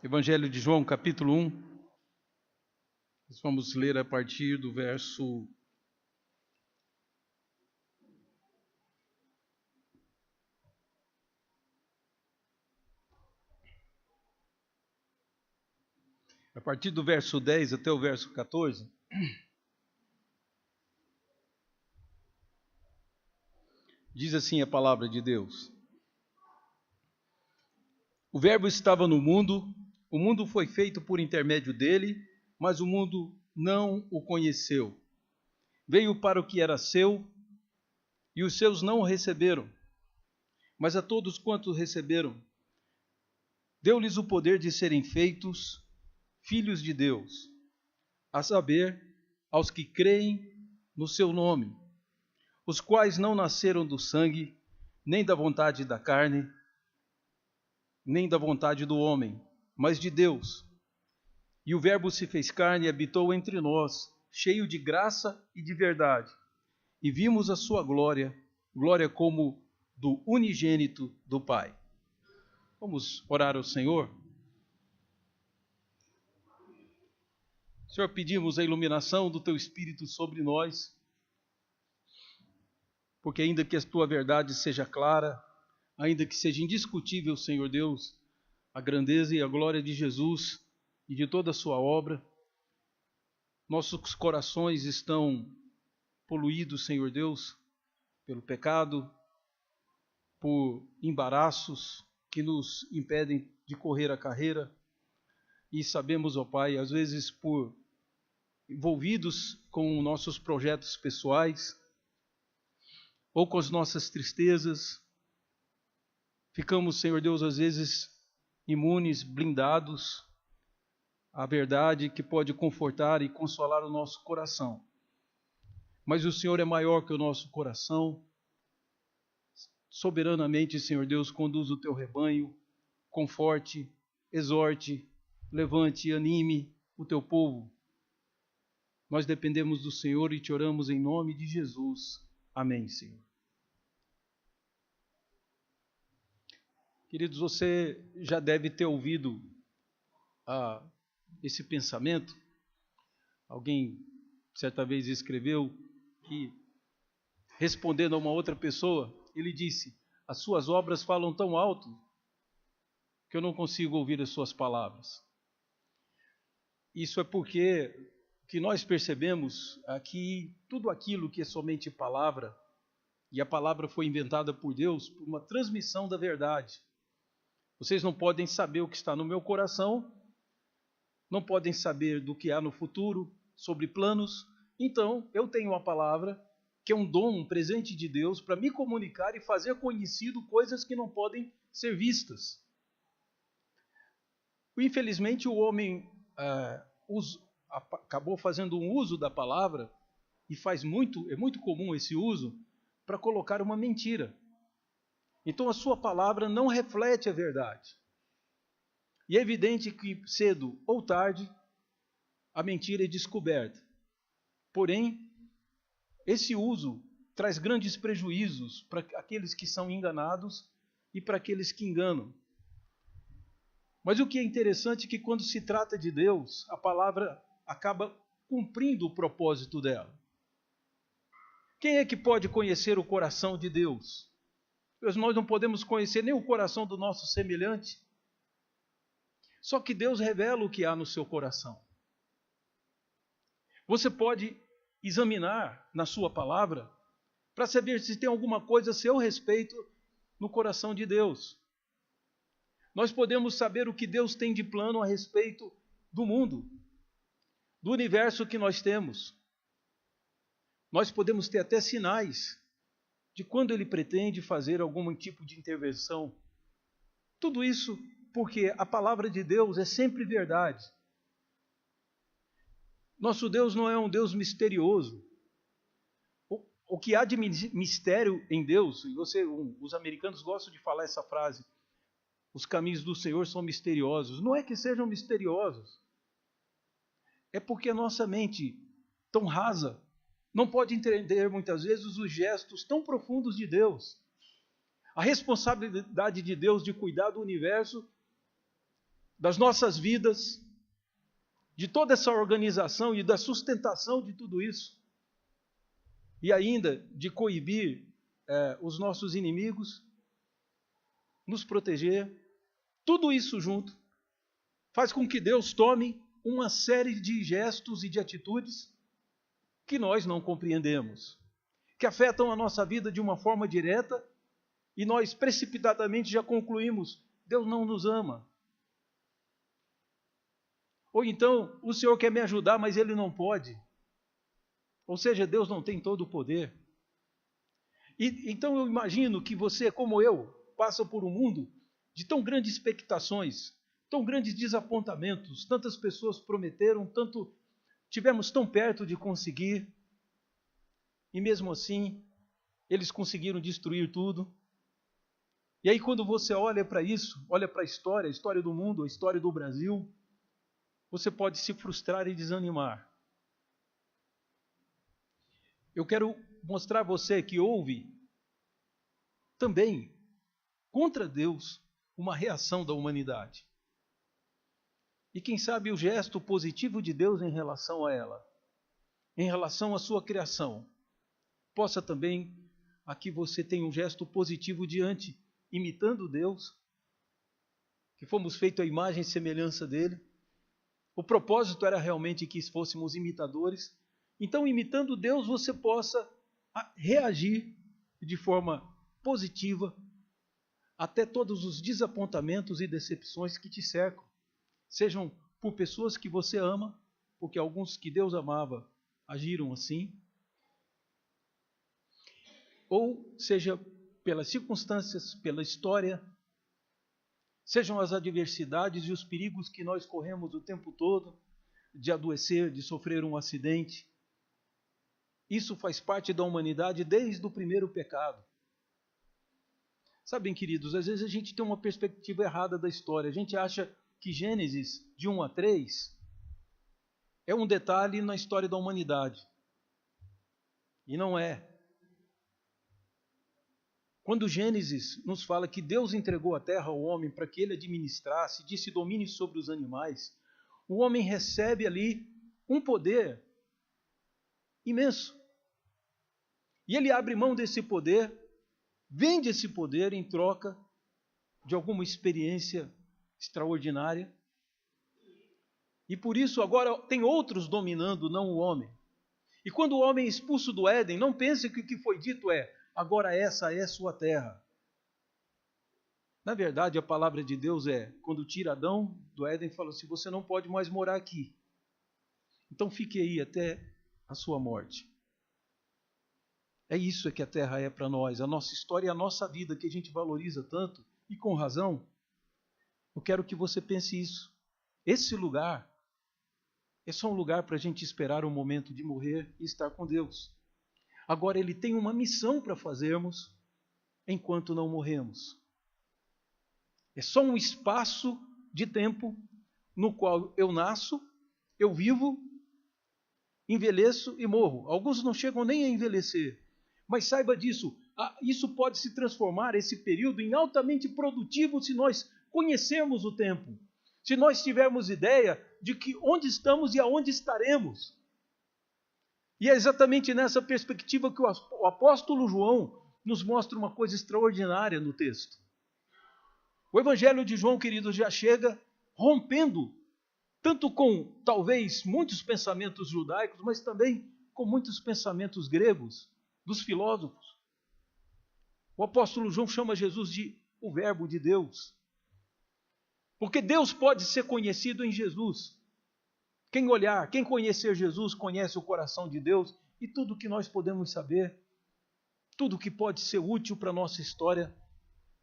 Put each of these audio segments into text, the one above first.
Evangelho de João, capítulo 1. Nós vamos ler a partir do verso 10 até o verso 14. Diz assim a palavra de Deus: O Verbo estava no mundo, o mundo foi feito por intermédio dele, mas o mundo não o conheceu. Veio para o que era seu, e os seus não o receberam. Mas a todos quantos receberam, deu-lhes o poder de serem feitos filhos de Deus, a saber, aos que creem no seu nome, os quais não nasceram do sangue, nem da vontade da carne, nem da vontade do homem, mas de Deus. E o Verbo se fez carne e habitou entre nós, cheio de graça e de verdade. E vimos a sua glória, glória como do unigênito do Pai. Vamos orar ao Senhor? Senhor, pedimos a iluminação do Teu Espírito sobre nós, porque ainda que a Tua verdade seja clara, ainda que seja indiscutível, Senhor Deus, a grandeza e a glória de Jesus e de toda a sua obra, nossos corações estão poluídos, Senhor Deus, pelo pecado, por embaraços que nos impedem de correr a carreira, e sabemos, ó Pai, às vezes por envolvidos com nossos projetos pessoais, ou com as nossas tristezas, ficamos, Senhor Deus, às vezes imunes, blindados à verdade que pode confortar e consolar o nosso coração. Mas o Senhor é maior que o nosso coração. Soberanamente, Senhor Deus, conduz o Teu rebanho, conforte, exorte, levante e anime o Teu povo. Nós dependemos do Senhor e te oramos em nome de Jesus. Amém, Senhor. Queridos, você já deve ter ouvido esse pensamento. Alguém certa vez escreveu que, respondendo a uma outra pessoa, ele disse: as suas obras falam tão alto que eu não consigo ouvir as suas palavras. Isso é porque o que nós percebemos é que tudo aquilo que é somente palavra, e a palavra foi inventada por Deus por uma transmissão da verdade. Vocês não podem saber o que está no meu coração, não podem saber do que há no futuro, sobre planos. Então, eu tenho uma palavra, que é um dom, um presente de Deus, para me comunicar e fazer conhecido coisas que não podem ser vistas. Infelizmente, o homem acabou fazendo um uso da palavra, e é muito comum esse uso, para colocar uma mentira. Então a sua palavra não reflete a verdade. E é evidente que cedo ou tarde a mentira é descoberta. Porém, esse uso traz grandes prejuízos para aqueles que são enganados e para aqueles que enganam. Mas o que é interessante é que quando se trata de Deus, a palavra acaba cumprindo o propósito dela. Quem é que pode conhecer o coração de Deus? Pois nós não podemos conhecer nem o coração do nosso semelhante. Só que Deus revela o que há no seu coração. Você pode examinar na sua palavra para saber se tem alguma coisa a seu respeito no coração de Deus. Nós podemos saber o que Deus tem de plano a respeito do mundo, do universo que nós temos. Nós podemos ter até sinais de quando Ele pretende fazer algum tipo de intervenção. Tudo isso porque a palavra de Deus é sempre verdade. Nosso Deus não é um Deus misterioso. O que há de mistério em Deus, e os americanos gostam de falar essa frase, os caminhos do Senhor são misteriosos. Não é que sejam misteriosos, é porque a nossa mente, tão rasa, não pode entender muitas vezes os gestos tão profundos de Deus. A responsabilidade de Deus de cuidar do universo das nossas vidas, de toda essa organização e da sustentação de tudo isso, e ainda de coibir os nossos inimigos, nos proteger, tudo isso junto faz com que Deus tome uma série de gestos e de atitudes que nós não compreendemos, que afetam a nossa vida de uma forma direta, e nós precipitadamente já concluímos: Deus não nos ama. Ou então, o Senhor quer me ajudar, mas Ele não pode. Ou seja, Deus não tem todo o poder. Então eu imagino que você, como eu, passa por um mundo de tão grandes expectações, tão grandes desapontamentos, tantas pessoas prometeram, tivemos tão perto de conseguir, e mesmo assim, eles conseguiram destruir tudo. E aí quando você olha para isso, olha para a história do mundo, a história do Brasil, você pode se frustrar e desanimar. Eu quero mostrar a você que houve também, contra Deus, uma reação da humanidade. E quem sabe o gesto positivo de Deus em relação a ela, em relação à sua criação, possa também aqui você tenha um gesto positivo diante, imitando Deus, que fomos feitos à imagem e semelhança dele. O propósito era realmente que fôssemos imitadores. Então, imitando Deus, você possa reagir de forma positiva até todos os desapontamentos e decepções que te cercam. Sejam por pessoas que você ama, porque alguns que Deus amava agiram assim, ou seja pelas circunstâncias, pela história, sejam as adversidades e os perigos que nós corremos o tempo todo, de adoecer, de sofrer um acidente. Isso faz parte da humanidade desde o primeiro pecado. Sabem, queridos, às vezes a gente tem uma perspectiva errada da história. A gente acha que Gênesis, de 1 a 3, é um detalhe na história da humanidade. E não é. Quando Gênesis nos fala que Deus entregou a terra ao homem para que ele administrasse, disse domine sobre os animais, o homem recebe ali um poder imenso. E ele abre mão desse poder, vende esse poder em troca de alguma experiência extraordinária. E por isso agora tem outros dominando, não o homem. E quando o homem é expulso do Éden, não pense que o que foi dito é: agora essa é sua terra. Na verdade, a palavra de Deus é, quando tira Adão do Éden, fala assim: você não pode mais morar aqui. Então fique aí até a sua morte. É isso que a terra é para nós, a nossa história e a nossa vida, que a gente valoriza tanto, e com razão. Eu quero que você pense isso. Esse lugar é só um lugar para a gente esperar o momento de morrer e estar com Deus. Agora, Ele tem uma missão para fazermos enquanto não morremos. É só um espaço de tempo no qual eu nasço, eu vivo, envelheço e morro. Alguns não chegam nem a envelhecer. Mas saiba disso, isso pode se transformar, esse período, em altamente produtivo se nós conhecermos o tempo. Se nós tivermos ideia de que onde estamos e aonde estaremos. E é exatamente nessa perspectiva que o apóstolo João nos mostra uma coisa extraordinária no texto. O Evangelho de João, queridos, já chega rompendo, tanto com, talvez, muitos pensamentos judaicos, mas também com muitos pensamentos gregos, dos filósofos. O apóstolo João chama Jesus de o Verbo de Deus. Porque Deus pode ser conhecido em Jesus. Quem olhar, quem conhecer Jesus, conhece o coração de Deus, e tudo que nós podemos saber, tudo que pode ser útil para a nossa história,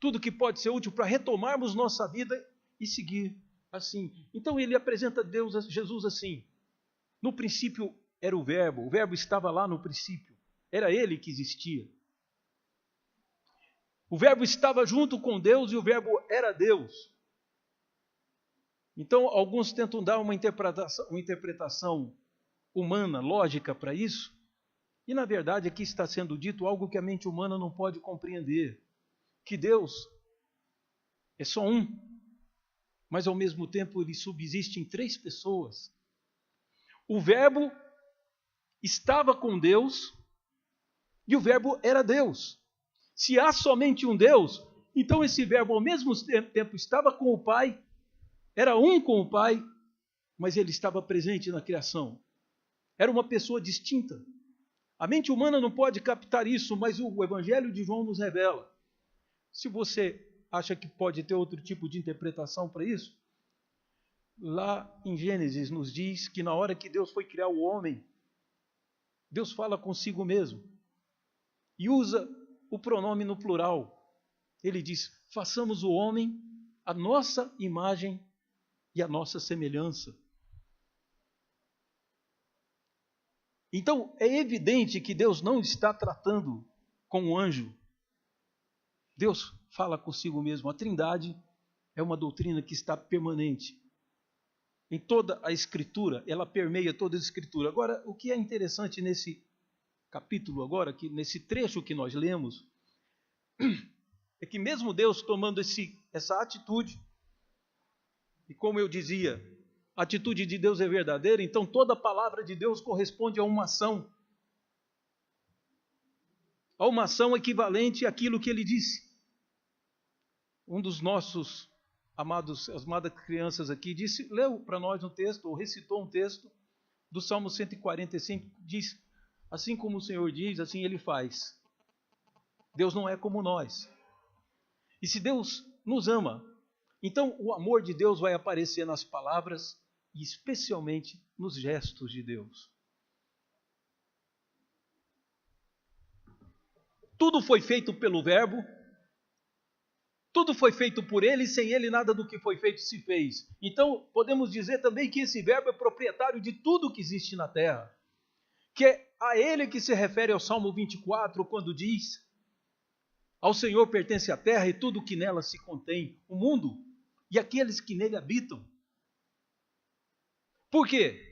tudo que pode ser útil para retomarmos nossa vida e seguir assim. Então ele apresenta Jesus assim. No princípio era o Verbo estava lá no princípio, era ele que existia. O Verbo estava junto com Deus e o Verbo era Deus. Então, alguns tentam dar uma interpretação humana, lógica para isso, e na verdade aqui está sendo dito algo que a mente humana não pode compreender, que Deus é só um, mas ao mesmo tempo ele subsiste em três pessoas. O Verbo estava com Deus e o Verbo era Deus. Se há somente um Deus, então esse Verbo ao mesmo tempo estava com o Pai, era um com o Pai, mas ele estava presente na criação. Era uma pessoa distinta. A mente humana não pode captar isso, mas o Evangelho de João nos revela. Se você acha que pode ter outro tipo de interpretação para isso, lá em Gênesis nos diz que na hora que Deus foi criar o homem, Deus fala consigo mesmo e usa o pronome no plural. Ele diz: façamos o homem a nossa imagem e a nossa semelhança. Então, é evidente que Deus não está tratando com um anjo. Deus fala consigo mesmo. A Trindade é uma doutrina que está permanente em toda a Escritura, ela permeia toda a Escritura. Agora, o que é interessante nesse capítulo agora, nesse trecho que nós lemos, é que mesmo Deus tomando essa atitude, e como eu dizia, a atitude de Deus é verdadeira, então toda a palavra de Deus corresponde a uma ação. A uma ação equivalente àquilo que ele disse. Um dos nossos amadas crianças aqui leu para nós um texto, ou recitou um texto do Salmo 145, diz: assim como o Senhor diz, assim ele faz. Deus não é como nós. E se Deus nos ama, então o amor de Deus vai aparecer nas palavras e especialmente nos gestos de Deus. Tudo foi feito pelo Verbo, tudo foi feito por Ele, e sem Ele nada do que foi feito se fez. Então podemos dizer também que esse Verbo é proprietário de tudo que existe na terra. Que é a Ele que se refere ao Salmo 24, quando diz: ao Senhor pertence a terra e tudo que nela se contém, o mundo e aqueles que nele habitam. Por quê?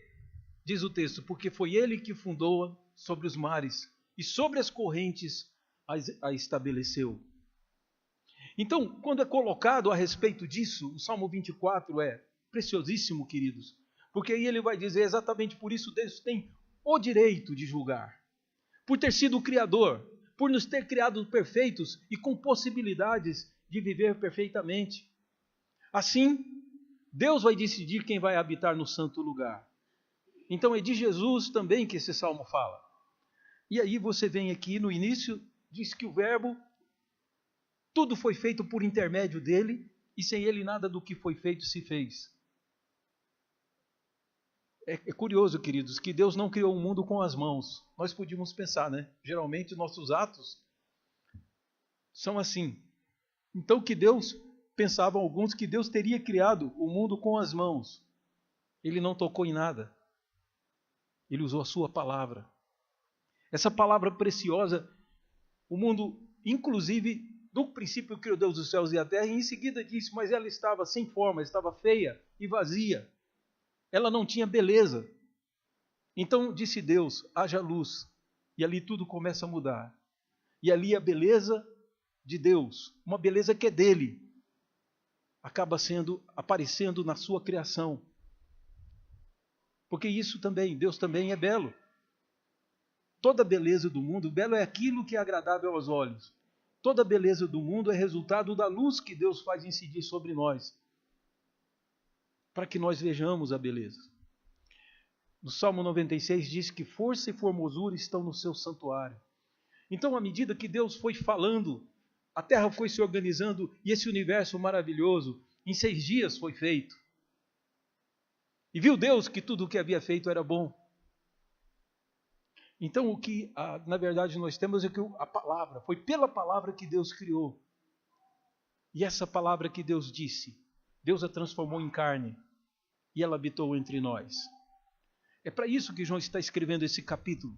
Diz o texto: porque foi Ele que fundou-a sobre os mares e sobre as correntes a estabeleceu. Então, quando é colocado a respeito disso, o Salmo 24 é preciosíssimo, queridos, porque aí ele vai dizer: exatamente por isso Deus tem o direito de julgar, por ter sido o Criador, por nos ter criado perfeitos e com possibilidades de viver perfeitamente. Assim, Deus vai decidir quem vai habitar no santo lugar. Então é de Jesus também que esse salmo fala. E aí você vem aqui no início, diz que o Verbo, tudo foi feito por intermédio dele, e sem ele nada do que foi feito se fez. É curioso, queridos, que Deus não criou o mundo com as mãos. Nós podíamos pensar, né? Geralmente nossos atos são assim. Então que Deus, pensavam alguns, que Deus teria criado o mundo com as mãos. Ele não tocou em nada. Ele usou a sua palavra. Essa palavra preciosa, o mundo, inclusive, no princípio criou Deus os céus e a terra, e em seguida disse: mas ela estava sem forma, estava feia e vazia. Ela não tinha beleza. Então disse Deus: haja luz. E ali tudo começa a mudar. E ali a beleza de Deus, uma beleza que é dele, acaba aparecendo na sua criação. Porque isso também, Deus também é belo. Toda a beleza do mundo, belo é aquilo que é agradável aos olhos. Toda a beleza do mundo é resultado da luz que Deus faz incidir sobre nós, para que nós vejamos a beleza. No Salmo 96 diz que força e formosura estão no seu santuário. Então, à medida que Deus foi falando, a terra foi se organizando, e esse universo maravilhoso, em 6 dias foi feito. E viu Deus que tudo o que havia feito era bom. Então, o que, na verdade, nós temos é que a palavra, foi pela palavra que Deus criou. E essa palavra que Deus disse, Deus a transformou em carne, e ela habitou entre nós. É para isso que João está escrevendo esse capítulo.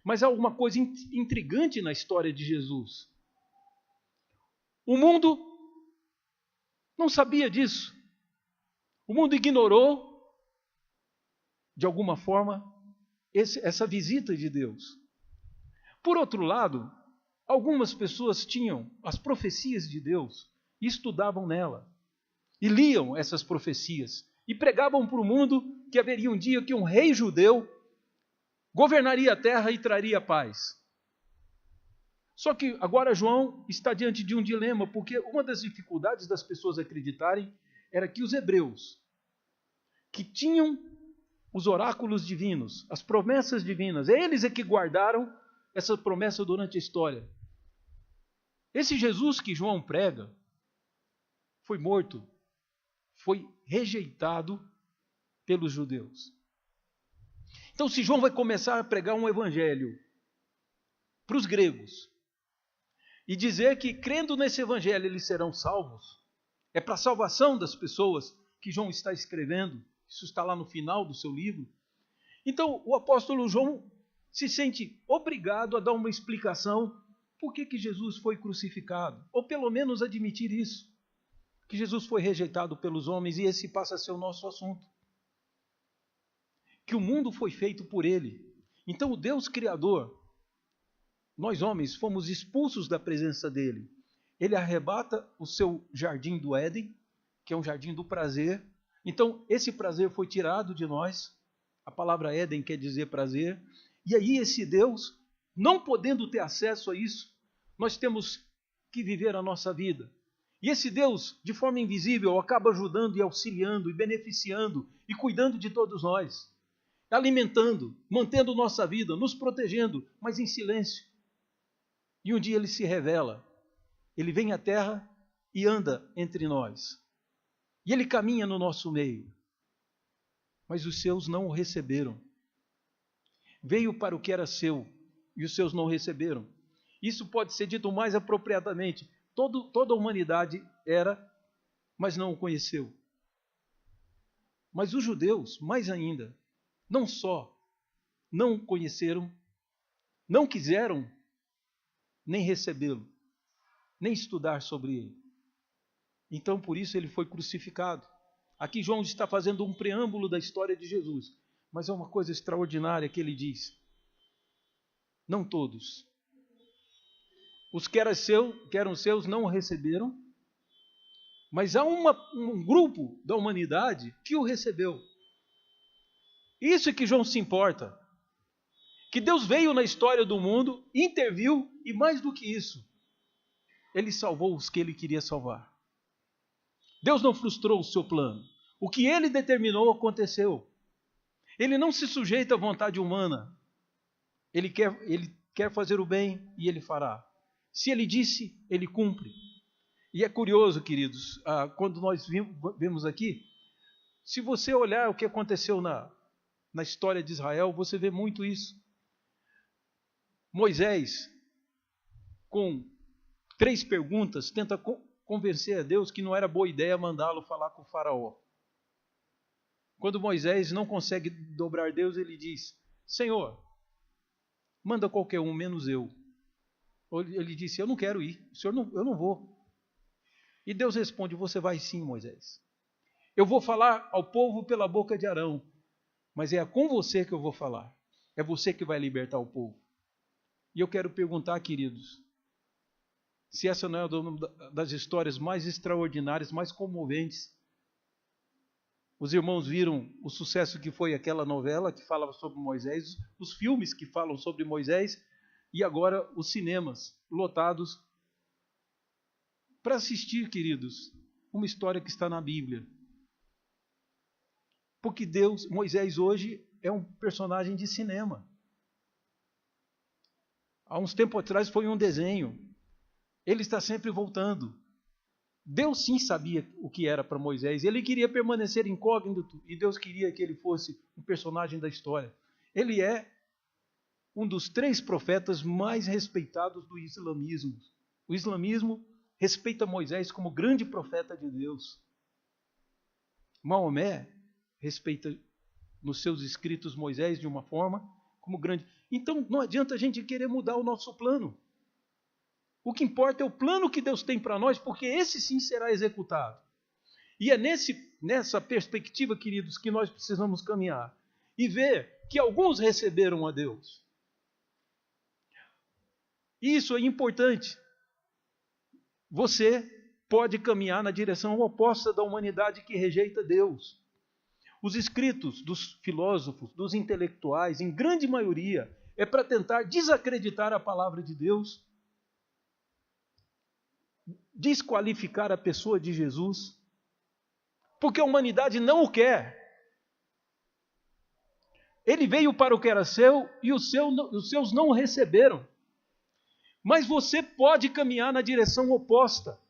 Mas há alguma coisa intrigante na história de Jesus. O mundo não sabia disso. O mundo ignorou, de alguma forma, essa visita de Deus. Por outro lado, algumas pessoas tinham as profecias de Deus e estudavam nela. e liam essas profecias e pregavam para o mundo que haveria um dia que um rei judeu governaria a terra e traria paz. Só que agora João está diante de um dilema, porque uma das dificuldades das pessoas acreditarem era que os hebreus, que tinham os oráculos divinos, as promessas divinas, eles é que guardaram essa promessa durante a história. Esse Jesus que João prega foi morto, foi rejeitado pelos judeus. Então, se João vai começar a pregar um evangelho para os gregos e dizer que, crendo nesse evangelho, eles serão salvos, é para a salvação das pessoas que João está escrevendo, isso está lá no final do seu livro. Então, o apóstolo João se sente obrigado a dar uma explicação por que Jesus foi crucificado, ou pelo menos admitir isso, que Jesus foi rejeitado pelos homens, e esse passa a ser o nosso assunto. Que o mundo foi feito por ele. Então o Deus Criador, nós homens fomos expulsos da presença dele. Ele arrebata o seu jardim do Éden, que é um jardim do prazer. Então esse prazer foi tirado de nós. A palavra Éden quer dizer prazer. E aí esse Deus, não podendo ter acesso a isso, nós temos que viver a nossa vida. E esse Deus, de forma invisível, acaba ajudando e auxiliando e beneficiando e cuidando de todos nós. Alimentando, mantendo nossa vida, nos protegendo, mas em silêncio. E um dia ele se revela. Ele vem à terra e anda entre nós. E ele caminha no nosso meio. Mas os seus não o receberam. Veio para o que era seu e os seus não receberam. Isso pode ser dito mais apropriadamente. Toda a humanidade era, mas não o conheceu. Mas os judeus, mais ainda, não só não o conheceram, não quiseram nem recebê-lo, nem estudar sobre ele. Então, por isso, ele foi crucificado. Aqui João está fazendo um preâmbulo da história de Jesus, mas é uma coisa extraordinária que ele diz. Não todos. Os que eram seus não o receberam, mas há um grupo da humanidade que o recebeu. Isso é que João se importa. Que Deus veio na história do mundo, interviu e, mais do que isso, ele salvou os que ele queria salvar. Deus não frustrou o seu plano. O que ele determinou aconteceu. Ele não se sujeita à vontade humana. Ele quer fazer o bem e ele fará. Se ele disse, ele cumpre. E é curioso, queridos, quando nós vemos aqui, se você olhar o que aconteceu na história de Israel, você vê muito isso. Moisés, com 3 perguntas, tenta convencer a Deus que não era boa ideia mandá-lo falar com o faraó. Quando Moisés não consegue dobrar Deus, ele diz: Senhor, manda qualquer um, menos eu. Ele disse: eu não quero ir, eu não vou. E Deus responde: você vai sim, Moisés. Eu vou falar ao povo pela boca de Arão, mas é com você que eu vou falar. É você que vai libertar o povo. E eu quero perguntar, queridos, se essa não é uma das histórias mais extraordinárias, mais comoventes. Os irmãos viram o sucesso que foi aquela novela que falava sobre Moisés, os filmes que falam sobre Moisés, e agora os cinemas lotados para assistir, queridos, uma história que está na Bíblia. Porque Moisés hoje é um personagem de cinema. Há uns tempos atrás foi um desenho. Ele está sempre voltando. Deus sim sabia o que era para Moisés. Ele queria permanecer incógnito e Deus queria que ele fosse um personagem da história. Ele é um dos 3 profetas mais respeitados do islamismo. O islamismo respeita Moisés como grande profeta de Deus. Maomé respeita nos seus escritos Moisés de uma forma como grande. Então não adianta a gente querer mudar o nosso plano. O que importa é o plano que Deus tem para nós, porque esse sim será executado. E é nessa perspectiva, queridos, que nós precisamos caminhar e ver que alguns receberam a Deus. Isso é importante. Você pode caminhar na direção oposta da humanidade que rejeita Deus. Os escritos dos filósofos, dos intelectuais, em grande maioria, é para tentar desacreditar a palavra de Deus, desqualificar a pessoa de Jesus, porque a humanidade não o quer. Ele veio para o que era seu e os seus não o receberam. Mas você pode caminhar na direção oposta.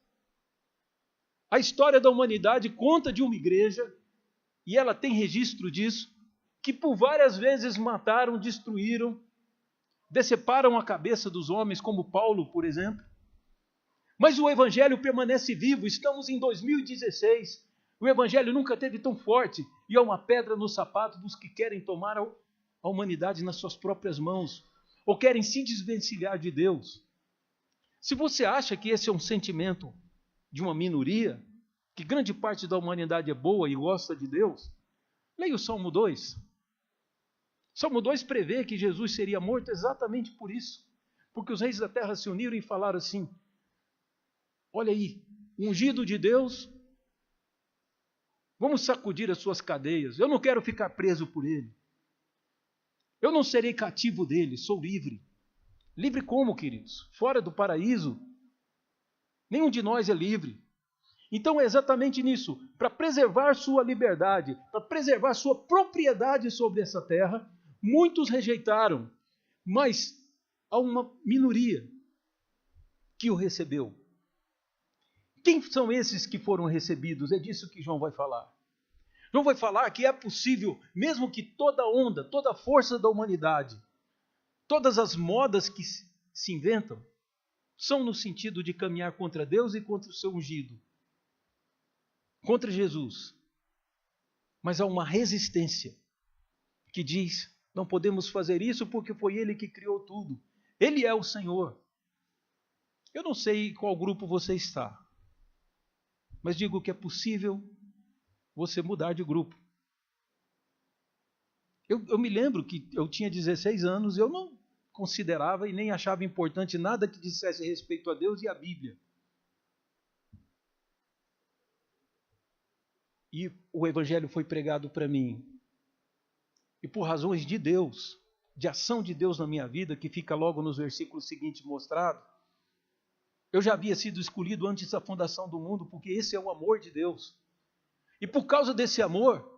A história da humanidade conta de uma igreja, e ela tem registro disso, que por várias vezes mataram, destruíram, deceparam a cabeça dos homens, como Paulo, por exemplo. Mas o evangelho permanece vivo, estamos em 2016. O evangelho nunca esteve tão forte e é uma pedra no sapato dos que querem tomar a humanidade nas suas próprias mãos ou querem se desvencilhar de Deus. Se você acha que esse é um sentimento de uma minoria, que grande parte da humanidade é boa e gosta de Deus, leia o Salmo 2. Salmo 2 prevê que Jesus seria morto exatamente por isso, porque os reis da terra se uniram e falaram assim: olha aí, ungido de Deus, vamos sacudir as suas cadeias. Eu não quero ficar preso por ele. Eu não serei cativo dele, sou livre. Livre como, queridos? Fora do paraíso? Nenhum de nós é livre. Então é exatamente nisso, para preservar sua liberdade, para preservar sua propriedade sobre essa terra, muitos rejeitaram, mas há uma minoria que o recebeu. Quem são esses que foram recebidos? É disso que João vai falar. João vai falar que é possível, mesmo que toda onda, toda a força da humanidade, todas as modas que se inventam, são no sentido de caminhar contra Deus e contra o seu ungido, contra Jesus. Mas há uma resistência que diz: não podemos fazer isso porque foi Ele que criou tudo. Ele é o Senhor. Eu não sei em qual grupo você está, mas digo que é possível você mudar de grupo. Eu me lembro que eu tinha 16 anos, eu não considerava e nem achava importante nada que dissesse respeito a Deus e à Bíblia. E o Evangelho foi pregado para mim. E por razões de Deus, de ação de Deus na minha vida, que fica logo nos versículos seguintes mostrado, eu já havia sido escolhido antes da fundação do mundo, porque esse é o amor de Deus. E por causa desse amor,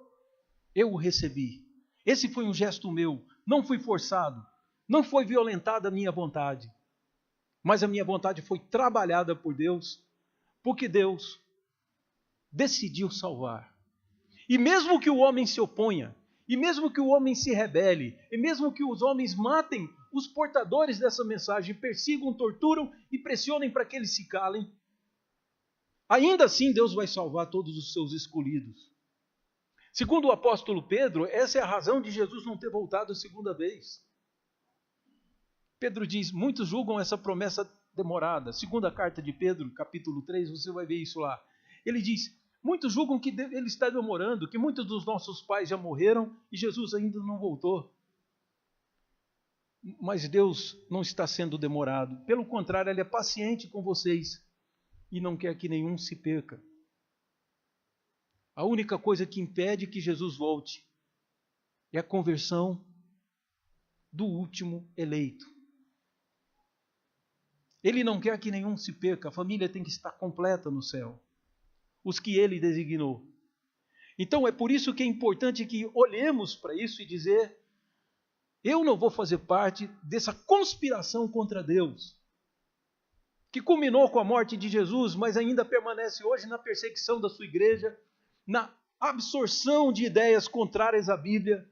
eu o recebi. Esse foi um gesto meu, não fui forçado, não foi violentada a minha vontade, mas a minha vontade foi trabalhada por Deus, porque Deus decidiu salvar. E mesmo que o homem se oponha, e mesmo que o homem se rebele, e mesmo que os homens matem os portadores dessa mensagem, persigam, torturam e pressionem para que eles se calem, ainda assim Deus vai salvar todos os seus escolhidos. Segundo o apóstolo Pedro, essa é a razão de Jesus não ter voltado a segunda vez. Pedro diz: muitos julgam essa promessa demorada. Segunda carta de Pedro, capítulo 3, você vai ver isso lá. Ele diz: muitos julgam que ele está demorando, que muitos dos nossos pais já morreram e Jesus ainda não voltou. Mas Deus não está sendo demorado. Pelo contrário, Ele é paciente com vocês e não quer que nenhum se perca. A única coisa que impede que Jesus volte é a conversão do último eleito. Ele não quer que nenhum se perca. A família tem que estar completa no céu. Os que Ele designou. Então é por isso que é importante que olhemos para isso e dizer: eu não vou fazer parte dessa conspiração contra Deus, que culminou com a morte de Jesus, mas ainda permanece hoje na perseguição da sua igreja, na absorção de ideias contrárias à Bíblia,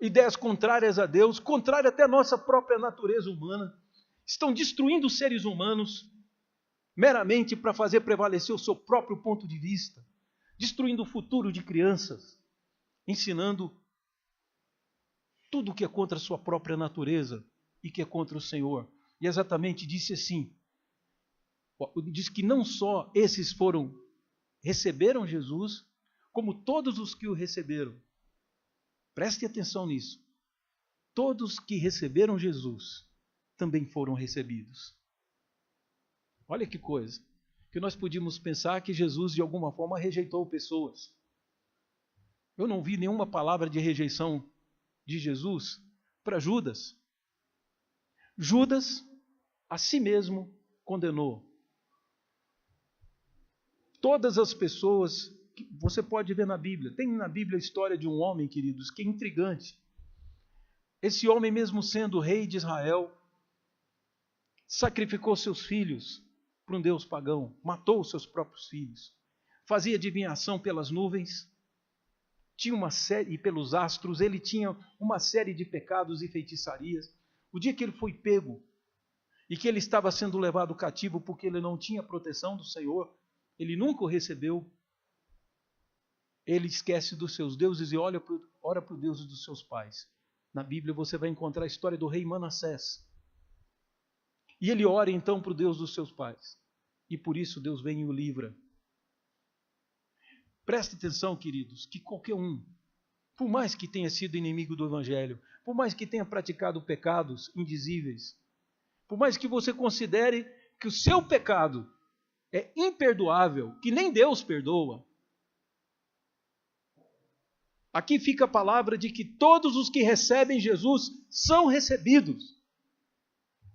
ideias contrárias a Deus, contrárias até à nossa própria natureza humana. Estão destruindo os seres humanos meramente para fazer prevalecer o seu próprio ponto de vista, destruindo o futuro de crianças, ensinando tudo o que é contra a sua própria natureza e que é contra o Senhor. E exatamente disse assim, diz que não só esses receberam Jesus, como todos os que o receberam. Preste atenção nisso. Todos que receberam Jesus também foram recebidos. Olha que coisa. que nós podíamos pensar que Jesus, de alguma forma, rejeitou pessoas. Eu não vi nenhuma palavra de rejeição de Jesus para Judas. Judas, a si mesmo, condenou. Todas as pessoas que você pode ver na Bíblia. Tem na Bíblia a história de um homem, queridos, que é intrigante. Esse homem, mesmo sendo rei de Israel, sacrificou seus filhos para um deus pagão, matou os seus próprios filhos, fazia adivinhação pelas nuvens, tinha uma série, e pelos astros, ele tinha uma série de pecados e feitiçarias. O dia que ele foi pego e que ele estava sendo levado cativo porque ele não tinha proteção do Senhor, ele nunca o recebeu, ele esquece dos seus deuses e ora para o Deus dos seus pais. Na Bíblia você vai encontrar a história do rei Manassés. E ele ora então para o Deus dos seus pais. E por isso Deus vem e o livra. Presta atenção, queridos, que qualquer um, por mais que tenha sido inimigo do Evangelho, por mais que tenha praticado pecados indizíveis, por mais que você considere que o seu pecado é imperdoável, que nem Deus perdoa, aqui fica a palavra de que todos os que recebem Jesus são recebidos.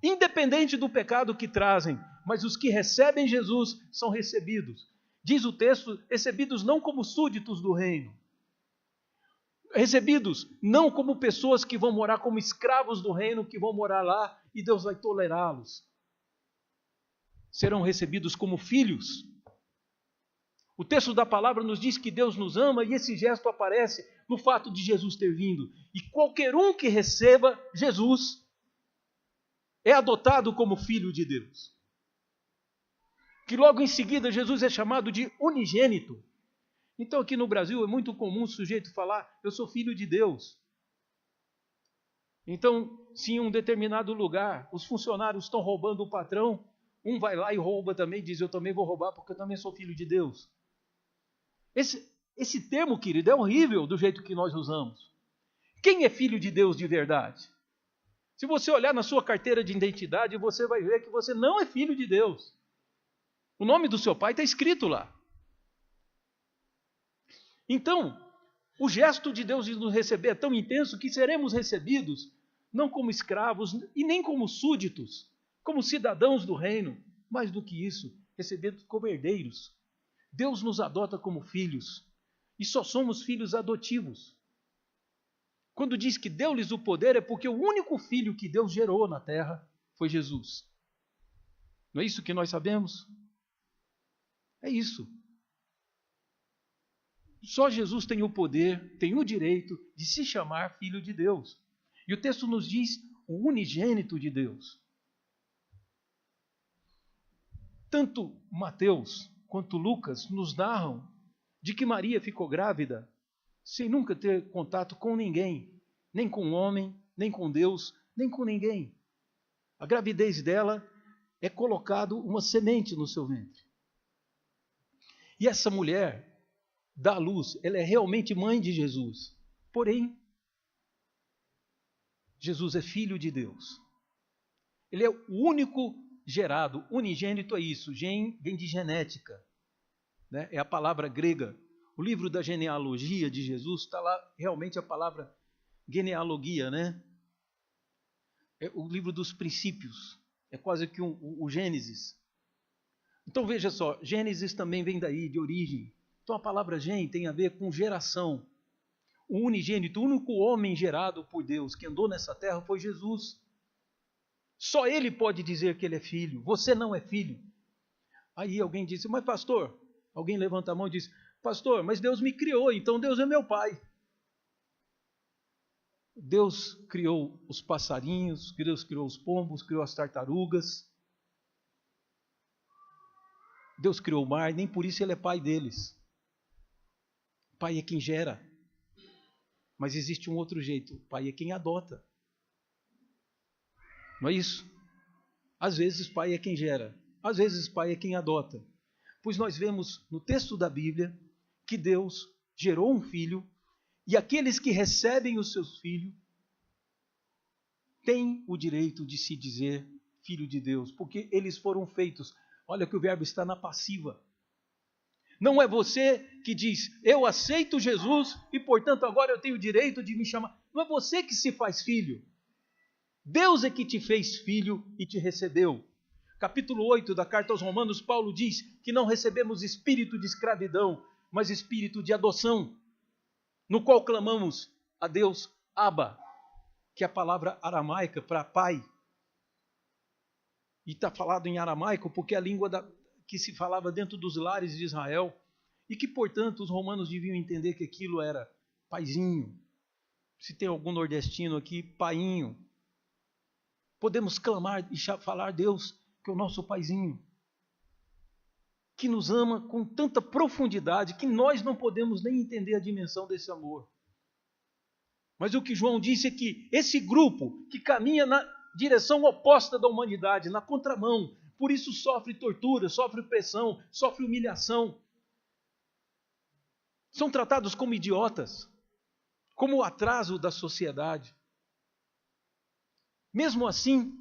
Independente do pecado que trazem, mas os que recebem Jesus são recebidos. Diz o texto, recebidos não como súditos do reino. Recebidos não como pessoas que vão morar como escravos do reino, que vão morar lá e Deus vai tolerá-los. Serão recebidos como filhos. O texto da palavra nos diz que Deus nos ama e esse gesto aparece no fato de Jesus ter vindo. E qualquer um que receba Jesus é adotado como filho de Deus. Que logo em seguida Jesus é chamado de unigênito. Então aqui no Brasil é muito comum o sujeito falar, eu sou filho de Deus. Então, se em um determinado lugar os funcionários estão roubando o patrão, um vai lá e rouba também e diz, eu também vou roubar porque eu também sou filho de Deus. Esse termo, querido, é horrível do jeito que nós usamos. Quem é filho de Deus de verdade? Se você olhar na sua carteira de identidade, você vai ver que você não é filho de Deus. O nome do seu pai está escrito lá. Então, o gesto de Deus de nos receber é tão intenso que seremos recebidos não como escravos e nem como súditos, como cidadãos do reino, mais do que isso, recebidos como herdeiros. Deus nos adota como filhos e só somos filhos adotivos. Quando diz que deu-lhes o poder é porque o único filho que Deus gerou na terra foi Jesus. Não é isso que nós sabemos? É isso. Só Jesus tem o poder, tem o direito de se chamar filho de Deus. E o texto nos diz o unigênito de Deus. Tanto Mateus quanto Lucas nos narram de que Maria ficou grávida sem nunca ter contato com ninguém, nem com o homem, nem com Deus, nem com ninguém. A gravidez dela é colocado uma semente no seu ventre. E essa mulher dá à luz, ela é realmente mãe de Jesus. Porém, Jesus é filho de Deus. Ele é o único gerado, unigênito é isso, gen vem de genética, né? É a palavra grega. O livro da genealogia de Jesus está lá realmente a palavra genealogia, né? É o livro dos princípios, é quase que o Gênesis. Então veja só, Gênesis também vem daí, de origem. Então a palavra gen tem a ver com geração. O unigênito, o único homem gerado por Deus que andou nessa terra foi Jesus. Só ele pode dizer que ele é filho. Você não é filho. Aí alguém disse, mas pastor, alguém levanta a mão e diz, pastor, mas Deus me criou, então Deus é meu pai. Deus criou os passarinhos, Deus criou os pombos, criou as tartarugas. Deus criou o mar, nem por isso ele é pai deles. Pai é quem gera. Mas existe um outro jeito. Pai é quem adota. Não é isso? Às vezes pai é quem gera. Às vezes pai é quem adota. Pois nós vemos no texto da Bíblia que Deus gerou um filho e aqueles que recebem o seu filho têm o direito de se dizer filho de Deus, porque eles foram feitos Olha que o verbo está na passiva. Não é você que diz, eu aceito Jesus e, portanto, agora eu tenho o direito de me chamar. Não é você que se faz filho. Deus é que te fez filho e te recebeu. Capítulo 8 da carta aos Romanos, Paulo diz que não recebemos espírito de escravidão, mas espírito de adoção, no qual clamamos a Deus Abba, que é a palavra aramaica para pai. E está falado em aramaico porque é a língua que se falava dentro dos lares de Israel, e que, portanto, os romanos deviam entender que aquilo era paizinho. Se tem algum nordestino aqui, painho. Podemos clamar e falar a Deus que é o nosso paizinho, que nos ama com tanta profundidade que nós não podemos nem entender a dimensão desse amor. Mas o que João disse é que esse grupo que caminha na direção oposta da humanidade, na contramão, por isso sofre tortura, sofre pressão, sofre humilhação. São tratados como idiotas, como o atraso da sociedade. Mesmo assim,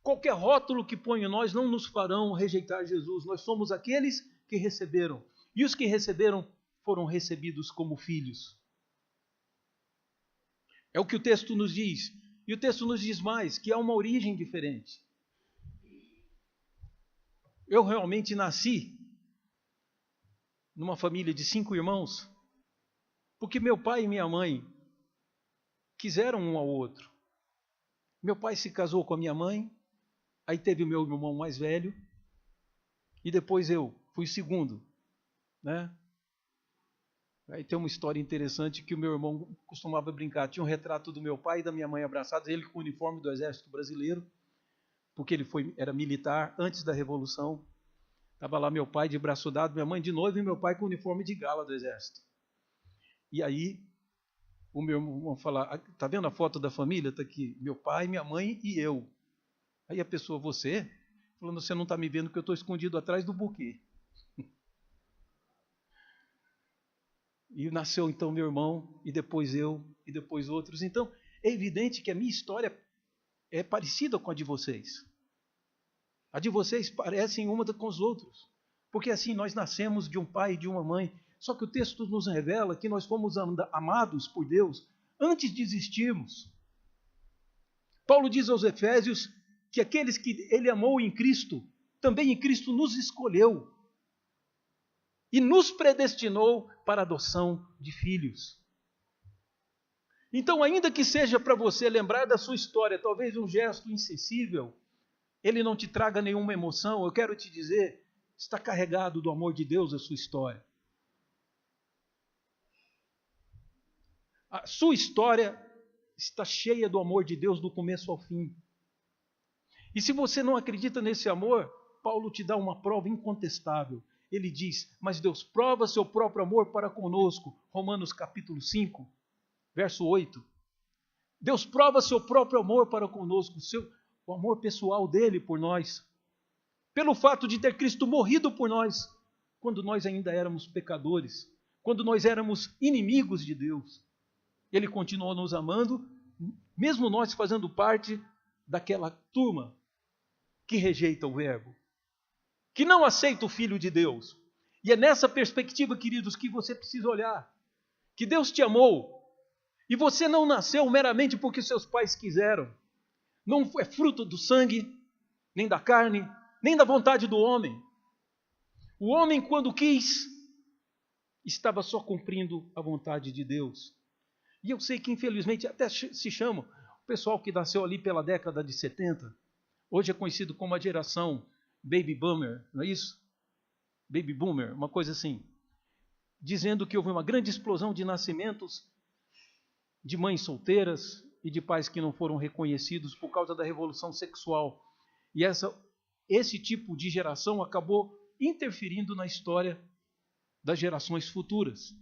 qualquer rótulo que põe em nós não nos farão rejeitar Jesus. Nós somos aqueles que receberam. E os que receberam foram recebidos como filhos. É o que o texto nos diz. E o texto nos diz mais, que há uma origem diferente. Eu realmente nasci numa família de 5 irmãos, porque meu pai e minha mãe quiseram um ao outro. Meu pai se casou com a minha mãe, aí teve o meu irmão mais velho, e depois eu fui o segundo, né? Aí tem uma história interessante que o meu irmão costumava brincar. Tinha um retrato do meu pai e da minha mãe abraçados, ele com o uniforme do Exército Brasileiro, porque ele era militar antes da Revolução. Estava lá meu pai de braço dado, minha mãe de noiva e meu pai com o uniforme de gala do Exército. E aí o meu irmão fala, está vendo a foto da família? Está aqui, meu pai, minha mãe e eu. Aí a pessoa, você? Falando, você não está me vendo porque eu estou escondido atrás do buquê. E nasceu então meu irmão, e depois eu, e depois outros. Então, é evidente que a minha história é parecida com a de vocês. A de vocês parece uma com os outros. Porque assim, nós nascemos de um pai e de uma mãe. Só que o texto nos revela que nós fomos amados por Deus antes de existirmos. Paulo diz aos Efésios que aqueles que ele amou em Cristo, também em Cristo nos escolheu e nos predestinou para a adoção de filhos. Então, ainda que seja para você lembrar da sua história, talvez um gesto insensível, ele não te traga nenhuma emoção, eu quero te dizer, está carregado do amor de Deus a sua história. A sua história está cheia do amor de Deus do começo ao fim. E se você não acredita nesse amor, Paulo te dá uma prova incontestável. Ele diz, mas Deus prova seu próprio amor para conosco. Romanos capítulo 5, verso 8. Deus prova seu próprio amor para conosco, o amor pessoal dele por nós. Pelo fato de ter Cristo morrido por nós, quando nós ainda éramos pecadores, quando nós éramos inimigos de Deus. Ele continuou nos amando, mesmo nós fazendo parte daquela turma que rejeita o verbo, que não aceita o Filho de Deus. E é nessa perspectiva, queridos, que você precisa olhar. Que Deus te amou, e você não nasceu meramente porque seus pais quiseram. Não é fruto do sangue, nem da carne, nem da vontade do homem. O homem, quando quis, estava só cumprindo a vontade de Deus. E eu sei que, infelizmente, até se chama o pessoal que nasceu ali pela década de 70, hoje é conhecido como a geração Baby Boomer, não é isso? Baby Boomer, uma coisa assim. Dizendo que houve uma grande explosão de nascimentos de mães solteiras e de pais que não foram reconhecidos por causa da revolução sexual. E esse tipo de geração acabou interferindo na história das gerações futuras.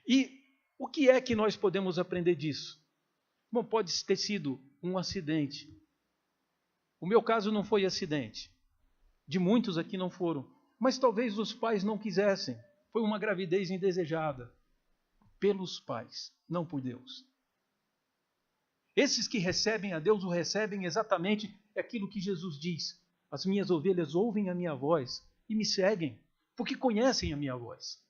E o que é que nós podemos aprender disso? Bom, pode ter sido um acidente. O meu caso não foi acidente. De muitos aqui não foram. Mas talvez os pais não quisessem. Foi uma gravidez indesejada. Pelos pais, não por Deus. Esses que recebem a Deus o recebem exatamente aquilo que Jesus diz. As minhas ovelhas ouvem a minha voz e me seguem, porque conhecem a minha voz.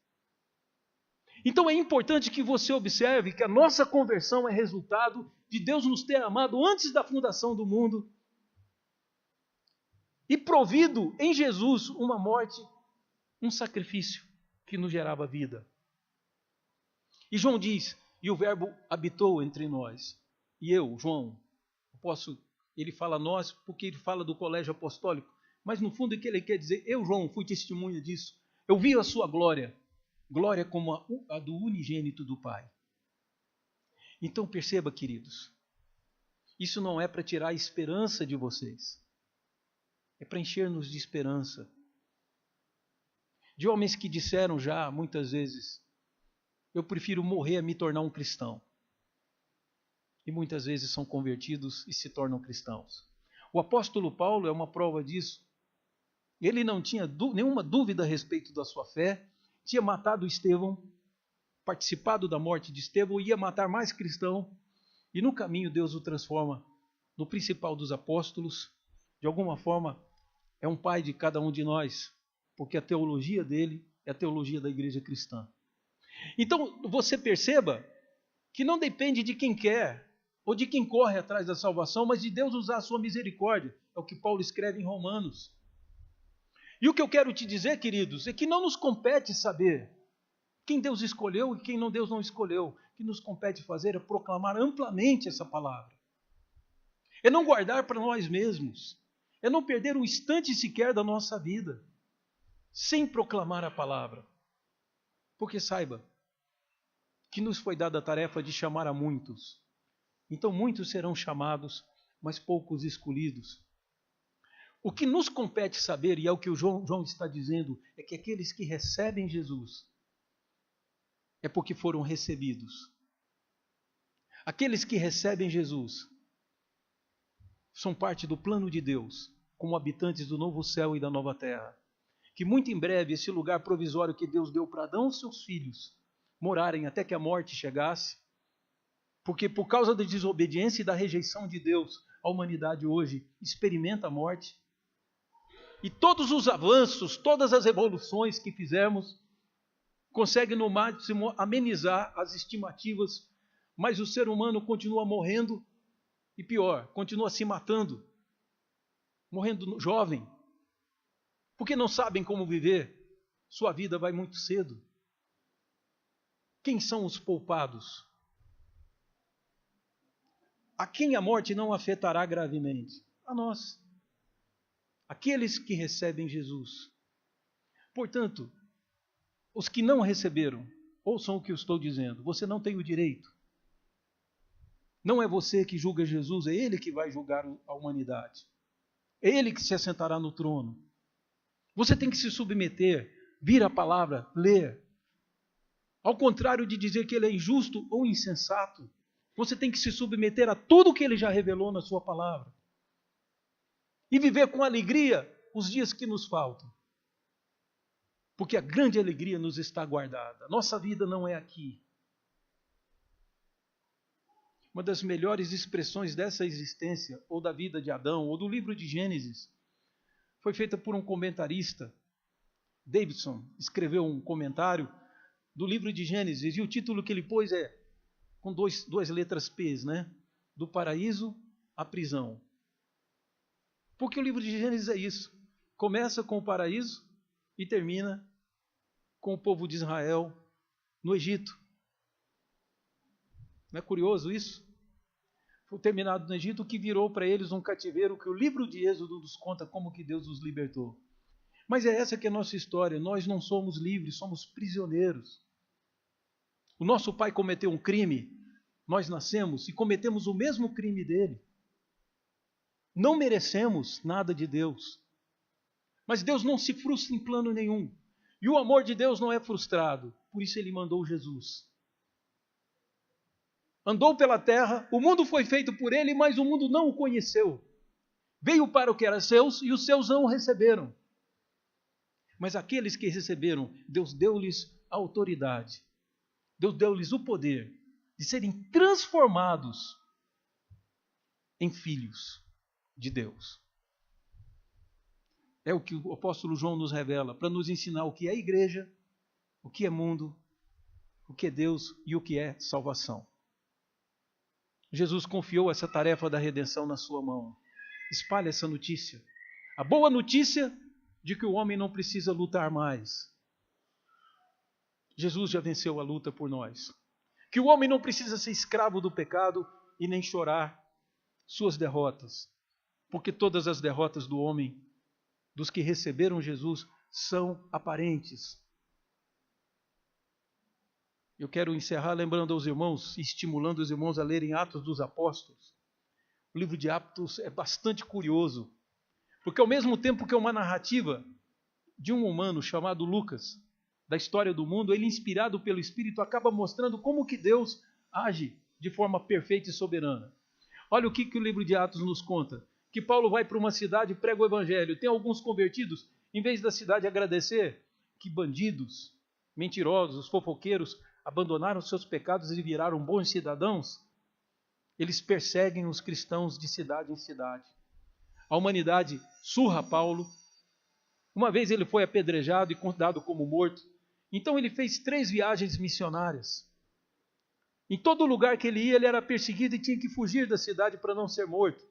Então é importante que você observe que a nossa conversão é resultado de Deus nos ter amado antes da fundação do mundo e provido em Jesus uma morte, um sacrifício que nos gerava vida. E João diz, e o verbo habitou entre nós. E eu, João, ele fala nós porque ele fala do colégio apostólico, mas no fundo o que ele quer dizer, eu, João, fui testemunha disso. Eu vi a sua glória, glória como a do unigênito do Pai. Então perceba, queridos, isso não é para tirar a esperança de vocês, é para encher-nos de esperança. De homens que disseram já muitas vezes, eu prefiro morrer a me tornar um cristão. E muitas vezes são convertidos e se tornam cristãos. O apóstolo Paulo é uma prova disso. Ele não tinha nenhuma dúvida a respeito da sua fé, tinha matado Estevão, participado da morte de Estevão, ia matar mais cristão, e no caminho Deus o transforma no principal dos apóstolos. De alguma forma, é um pai de cada um de nós, porque a teologia dele é a teologia da igreja cristã. Então, você perceba que não depende de quem quer ou de quem corre atrás da salvação, mas de Deus usar a sua misericórdia. É o que Paulo escreve em Romanos. E o que eu quero te dizer, queridos, é que não nos compete saber quem Deus escolheu e quem Deus não escolheu. O que nos compete fazer é proclamar amplamente essa palavra. É não guardar para nós mesmos. É não perder um instante sequer da nossa vida sem proclamar a palavra. Porque saiba que nos foi dada a tarefa de chamar a muitos. Então muitos serão chamados, mas poucos escolhidos. O que nos compete saber, e é o que o João está dizendo, é que aqueles que recebem Jesus é porque foram recebidos. Aqueles que recebem Jesus são parte do plano de Deus, como habitantes do novo céu e da nova terra. Que muito em breve esse lugar provisório que Deus deu para Adão e seus filhos morarem até que a morte chegasse, porque por causa da desobediência e da rejeição de Deus, a humanidade hoje experimenta a morte. E todos os avanços, todas as evoluções que fizermos, conseguem no máximo amenizar as estimativas, mas o ser humano continua morrendo e pior, continua se matando, morrendo jovem, porque não sabem como viver, sua vida vai muito cedo. Quem são os poupados? A quem a morte não afetará gravemente? A nós. Aqueles que recebem Jesus. Portanto, os que não receberam, ouçam o que eu estou dizendo, você não tem o direito. Não é você que julga Jesus, é Ele que vai julgar a humanidade. É Ele que se assentará no trono. Você tem que se submeter, vir a palavra, ler. Ao contrário de dizer que Ele é injusto ou insensato, você tem que se submeter a tudo que Ele já revelou na sua palavra. E viver com alegria os dias que nos faltam. Porque a grande alegria nos está guardada. Nossa vida não é aqui. Uma das melhores expressões dessa existência, ou da vida de Adão, ou do livro de Gênesis, foi feita por um comentarista. Davidson escreveu um comentário do livro de Gênesis, e o título que ele pôs é, com duas letras P's, né? Do paraíso à prisão. Porque o livro de Gênesis é isso. Começa com o paraíso e termina com o povo de Israel no Egito. Não é curioso isso? Foi terminado no Egito, que virou para eles um cativeiro, que o livro de Êxodo nos conta como que Deus os libertou. Mas é essa que é a nossa história. Nós não somos livres, somos prisioneiros. O nosso pai cometeu um crime, nós nascemos e cometemos o mesmo crime dele. Não merecemos nada de Deus. Mas Deus não se frustra em plano nenhum. E o amor de Deus não é frustrado. Por isso Ele mandou Jesus. Andou pela terra, o mundo foi feito por Ele, mas o mundo não o conheceu. Veio para o que era seus e os seus não o receberam. Mas aqueles que receberam, Deus deu-lhes a autoridade. Deus deu-lhes o poder de serem transformados em filhos de Deus. É o que o apóstolo João nos revela, para nos ensinar o que é igreja, o que é mundo, o que é Deus e o que é salvação. Jesus confiou essa tarefa da redenção na sua mão. Espalhe essa notícia. A boa notícia de que o homem não precisa lutar mais. Jesus já venceu a luta por nós. Que o homem não precisa ser escravo do pecado e nem chorar suas derrotas. Porque todas as derrotas do homem, dos que receberam Jesus, são aparentes. Eu quero encerrar lembrando aos irmãos, estimulando os irmãos a lerem Atos dos Apóstolos. O livro de Atos é bastante curioso, porque ao mesmo tempo que é uma narrativa de um humano chamado Lucas, da história do mundo, ele, inspirado pelo Espírito, acaba mostrando como que Deus age de forma perfeita e soberana. Olha o que o livro de Atos nos conta. Que Paulo vai para uma cidade e prega o evangelho. Tem alguns convertidos, em vez da cidade agradecer, que bandidos, mentirosos, fofoqueiros, abandonaram seus pecados e viraram bons cidadãos, eles perseguem os cristãos de cidade em cidade. A humanidade surra Paulo. Uma vez ele foi apedrejado e dado como morto. Então ele fez 3 viagens missionárias. Em todo lugar que ele ia, ele era perseguido e tinha que fugir da cidade para não ser morto.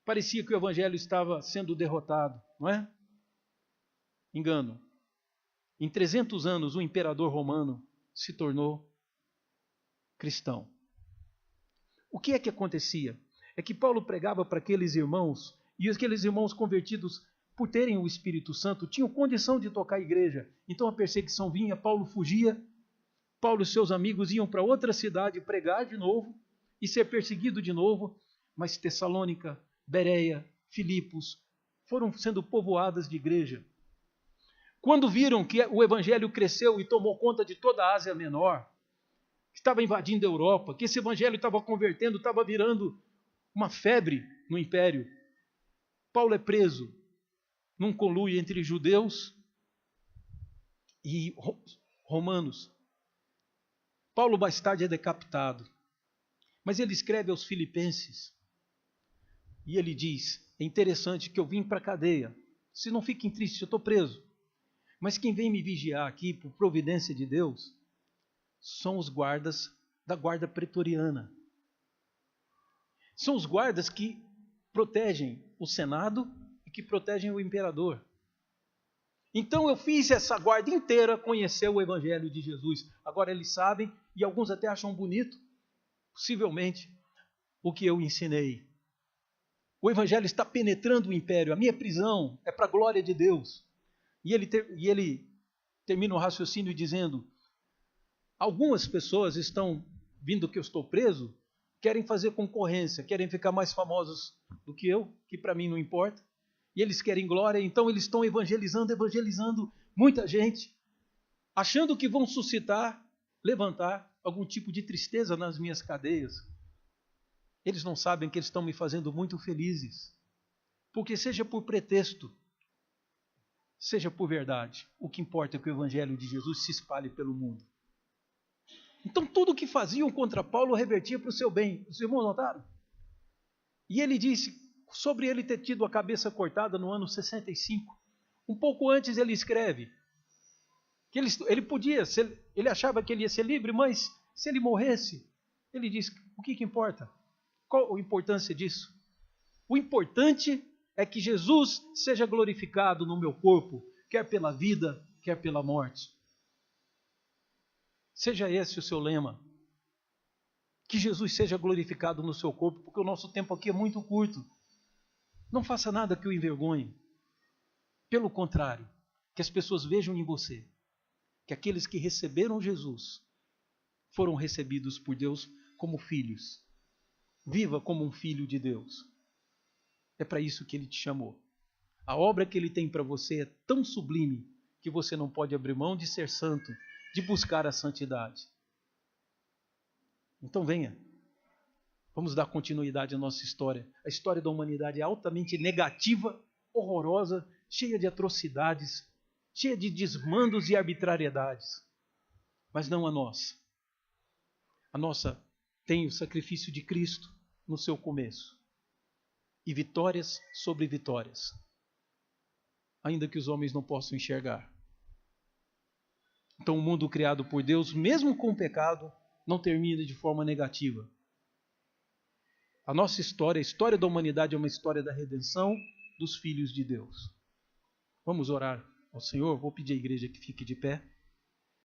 Parecia que o evangelho estava sendo derrotado, não é? Engano. Em 300 anos, o imperador romano se tornou cristão. O que é que acontecia? É que Paulo pregava para aqueles irmãos, e aqueles irmãos convertidos, por terem o Espírito Santo, tinham condição de tocar a igreja. Então a perseguição vinha, Paulo fugia, Paulo e seus amigos iam para outra cidade pregar de novo e ser perseguido de novo, mas Tessalônica, Bereia, Filipos foram sendo povoadas de igreja. Quando viram que o evangelho cresceu e tomou conta de toda a Ásia Menor, que estava invadindo a Europa, que esse evangelho estava convertendo, estava virando uma febre no império, Paulo é preso num conluio entre judeus e romanos. Paulo mais tarde é decapitado, mas ele escreve aos Filipenses e ele diz: é interessante que eu vim para a cadeia, se não fiquem tristes, eu estou preso, mas quem vem me vigiar aqui por providência de Deus são os guardas da guarda pretoriana. São os guardas que protegem o Senado e que protegem o imperador. Então eu fiz essa guarda inteira conhecer o evangelho de Jesus. Agora eles sabem, e alguns até acham bonito, possivelmente, o que eu ensinei. O evangelho está penetrando o império. A minha prisão é para a glória de Deus. E ele termina o raciocínio dizendo: algumas pessoas estão, vindo que eu estou preso, querem fazer concorrência, querem ficar mais famosos do que eu, que para mim não importa. E eles querem glória, então eles estão evangelizando muita gente, achando que vão suscitar, levantar algum tipo de tristeza nas minhas cadeias. Eles não sabem que eles estão me fazendo muito felizes, porque seja por pretexto, seja por verdade, o que importa é que o evangelho de Jesus se espalhe pelo mundo. Então tudo o que faziam contra Paulo revertia para o seu bem. Os irmãos notaram? E ele disse, sobre ele ter tido a cabeça cortada no ano 65, um pouco antes ele escreve que ele podia, ele achava que ele ia ser livre, mas se ele morresse, ele diz: o que importa? Qual a importância disso? O importante é que Jesus seja glorificado no meu corpo, quer pela vida, quer pela morte. Seja esse o seu lema. Que Jesus seja glorificado no seu corpo, porque o nosso tempo aqui é muito curto. Não faça nada que o envergonhe. Pelo contrário, que as pessoas vejam em você que aqueles que receberam Jesus foram recebidos por Deus como filhos. Viva como um filho de Deus. É para isso que Ele te chamou. A obra que Ele tem para você é tão sublime que você não pode abrir mão de ser santo, de buscar a santidade. Então venha. Vamos dar continuidade à nossa história. A história da humanidade é altamente negativa, horrorosa, cheia de atrocidades, cheia de desmandos e arbitrariedades. Mas não a nossa. A nossa tem o sacrifício de Cristo no seu começo. E vitórias sobre vitórias. ainda que os homens não possam enxergar. Então, o mundo criado por Deus, mesmo com o pecado, não termina de forma negativa. A nossa história, a história da humanidade é uma história da redenção dos filhos de Deus. Vamos orar ao Senhor? Vou pedir à igreja que fique de pé.